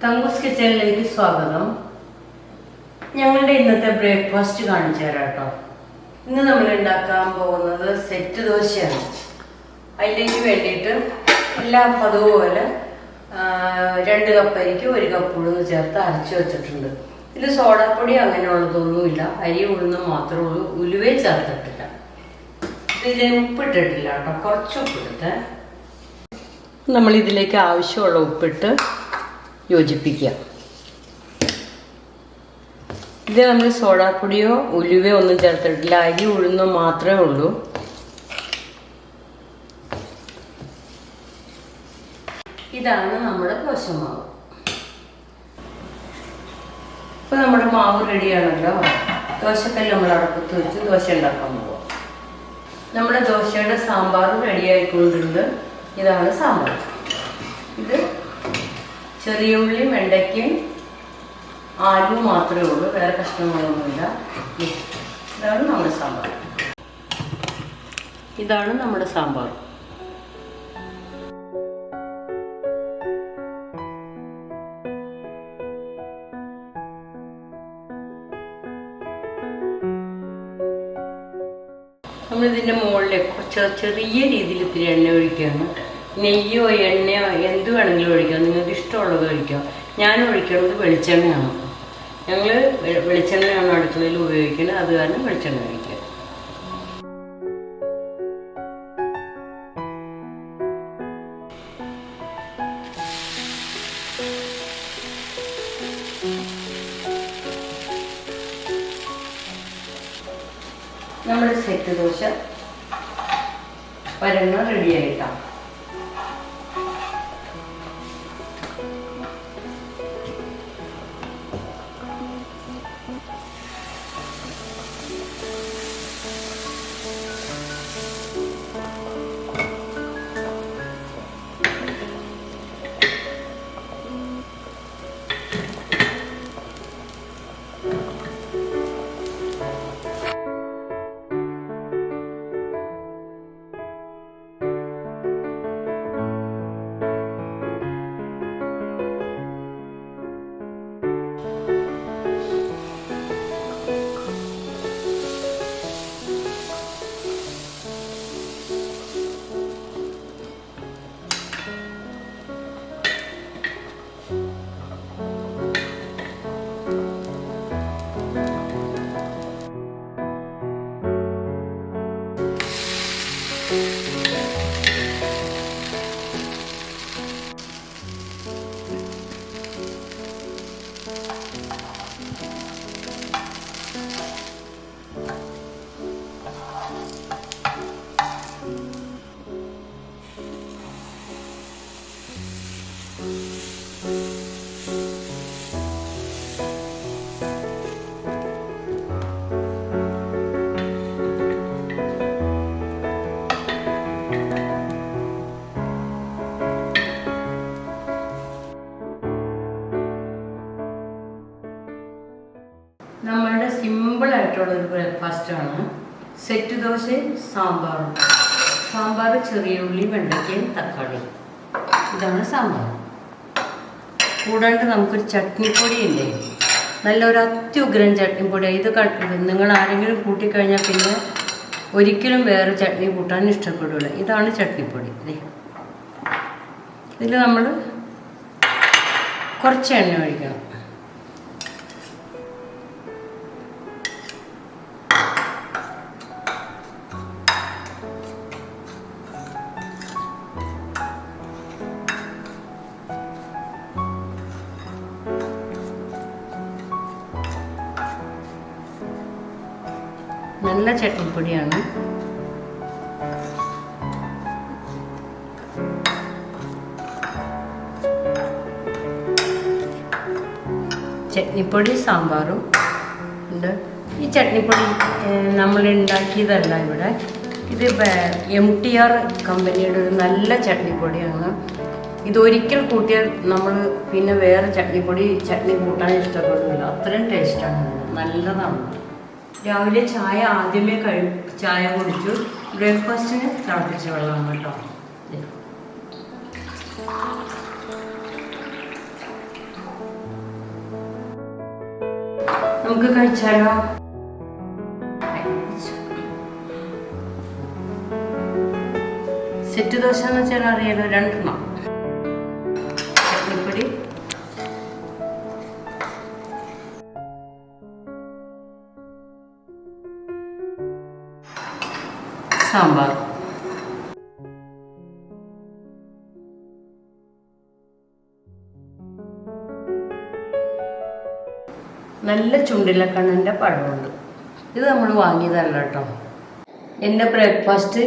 തങ്കൂസ് കിച്ചണിലേക്ക് സ്വാഗതം. ഞങ്ങളുടെ ഇന്നത്തെ ബ്രേക്ക്ഫാസ്റ്റ് കാണിച്ചു തരാം കേട്ടോ. ഇന്ന് നമ്മൾ ഉണ്ടാക്കാൻ പോകുന്നത് സെറ്റ് ദോശയാണ്. അതിലേക്ക് വേണ്ടിയിട്ട് എല്ലാം അതുപോലെ 2 കപ്പ് അരിക്ക് 1 കപ്പ് ഉഴുന്ന് ചേർത്ത് അരച്ച് വെച്ചിട്ടുണ്ട്. ഇതിൽ സോഡാപ്പൊടി അങ്ങനെയുള്ളതൊന്നുമില്ല, അരി ഉഴുന്ന് മാത്രമേ ഉള്ളൂ, ഉലുവേ ചേർത്തിട്ടില്ല. ഇതിൽ ഉപ്പിട്ടിട്ടില്ല കേട്ടോ, കുറച്ച് ഉപ്പിട്ട് നമ്മളിതിലേക്ക് ആവശ്യമുള്ള ഉപ്പിട്ട് യോജിപ്പിക്കുക. ഇത് നമ്മൾ സോഡാപ്പൊടിയോ ഉലുവയോ ഒന്നും ചേർത്തിട്ടില്ല, അരി ഉഴുന്നോ മാത്രമേ ഉള്ളൂ. ഇതാണ് നമ്മുടെ ദോശമാവ്. ഇപ്പൊ നമ്മുടെ മാവ് റെഡിയാണല്ലോ. ദോശക്കല്ല് നമ്മൾ അടുപ്പത്ത് വെച്ച് ദോശ ഉണ്ടാക്കാൻ പോവാം. നമ്മുടെ ദോശയുടെ സാമ്പാറും റെഡിയായിക്കൊണ്ടുണ്ട്. ഇതാണ് സാമ്പാർ. ഇത് ചെറിയ ഉള്ളി, വെണ്ടയ്ക്കയും ആലു മാത്രമേ ഉള്ളൂ, വേറെ കഷ്ണങ്ങളൊന്നുമില്ല. ഇതാണ് നമ്മുടെ സാമ്പാർ. ഇതാണ് നമ്മുടെ സാമ്പാർ. നമ്മളിതിൻ്റെ മുകളിൽ കുറച്ച് ചെറിയ രീതിയിൽ ഇത്തിരി എണ്ണ ഒഴിക്കുകയാണ്. നെയ്യോ എണ്ണയോ എന്ത് വേണമെങ്കിലും ഒഴിക്കാം, നിങ്ങൾക്ക് ഇഷ്ടമുള്ളത് ഒഴിക്കാം. ഞാൻ ഒഴിക്കുന്നത് വെളിച്ചെണ്ണയാണ്. ഞങ്ങൾ വെളിച്ചെണ്ണയാണ് അടുക്കളയിൽ ഉപയോഗിക്കുന്നത്, അത് കാരണം വെളിച്ചെണ്ണ ഒഴിക്കുക. നമ്മുടെ സെറ്റ് ദോശ ഒരെണ്ണം റെഡിയായിട്ടാണ്. നമ്മളുടെ സിമ്പിളായിട്ടുള്ളൊരു ബ്രേക്ക്ഫാസ്റ്റാണ് സെറ്റ് ദോശയും സാമ്പാറും. സാമ്പാർ ചെറിയ ഉള്ളി, വെണ്ടയ്ക്കയും തക്കാളിയും. ഇതാണ് സാമ്പാർ. കൂടാണ്ട് നമുക്കൊരു ചട്നിപ്പൊടിയില്ലേ, നല്ലൊരു അത്യുഗ്രൻ ചട്നിപ്പൊടി. ഇത് നിങ്ങൾ ആരെങ്കിലും കൂട്ടിക്കഴിഞ്ഞാൽ പിന്നെ ഒരിക്കലും വേറെ ചട്നി കൂട്ടാൻ ഇഷ്ടപ്പെടില്ല. ഇതാണ് ചട്നിപ്പൊടി. ഇതിൽ നമ്മൾ കുറച്ച് എണ്ണ ഒഴിക്കണം. നല്ല ചട്നിപ്പൊടിയാണ്. ചട്നിപ്പൊടി സാമ്പാറും ഉണ്ട്. ഈ ചട്നിപ്പൊടി നമ്മൾ ഉണ്ടാക്കിയതല്ല ഇവിടെ. ഇത് MTR കമ്പനിയുടെ ഒരു നല്ല ചട്നിപ്പൊടിയാണ്. ഇതൊരിക്കൽ കൂട്ടിയാൽ നമ്മൾ പിന്നെ വേറെ ചട്നി കൂട്ടാൻ ഇഷ്ടപ്പെടില്ല. അത്രയും ടേസ്റ്റാണ്, നല്ലതാണ്. രാവിലെ ചായ ആദ്യമേ ചായ കുടിച്ചു. ബ്രേക്ക്ഫാസ്റ്റിന് തിളപ്പിച്ച വെള്ളമാണ് കേട്ടോ. നമുക്ക് കഴിച്ചാലോ? സെറ്റ് ദോശ എന്ന് വെച്ചാൽ അറിയാലോ, 2 എണ്ണം. ചട്നിപ്പൊടി, സാമ്പാർ. നല്ല ചുണ്ടിലക്കണ്ണൻ്റെ പഴമുണ്ട്. ഇത് നമ്മൾ വാങ്ങിയതല്ല കേട്ടോ. എൻ്റെ ബ്രേക്ക്ഫാസ്റ്റ്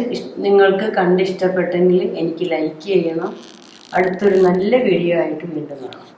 നിങ്ങൾക്ക് കണ്ടിഷ്ടപ്പെട്ടെങ്കിൽ എനിക്ക് ലൈക്ക് ചെയ്യണം. അടുത്തൊരു നല്ല വീഡിയോ ആയിട്ട് വീണ്ടും കാണാം.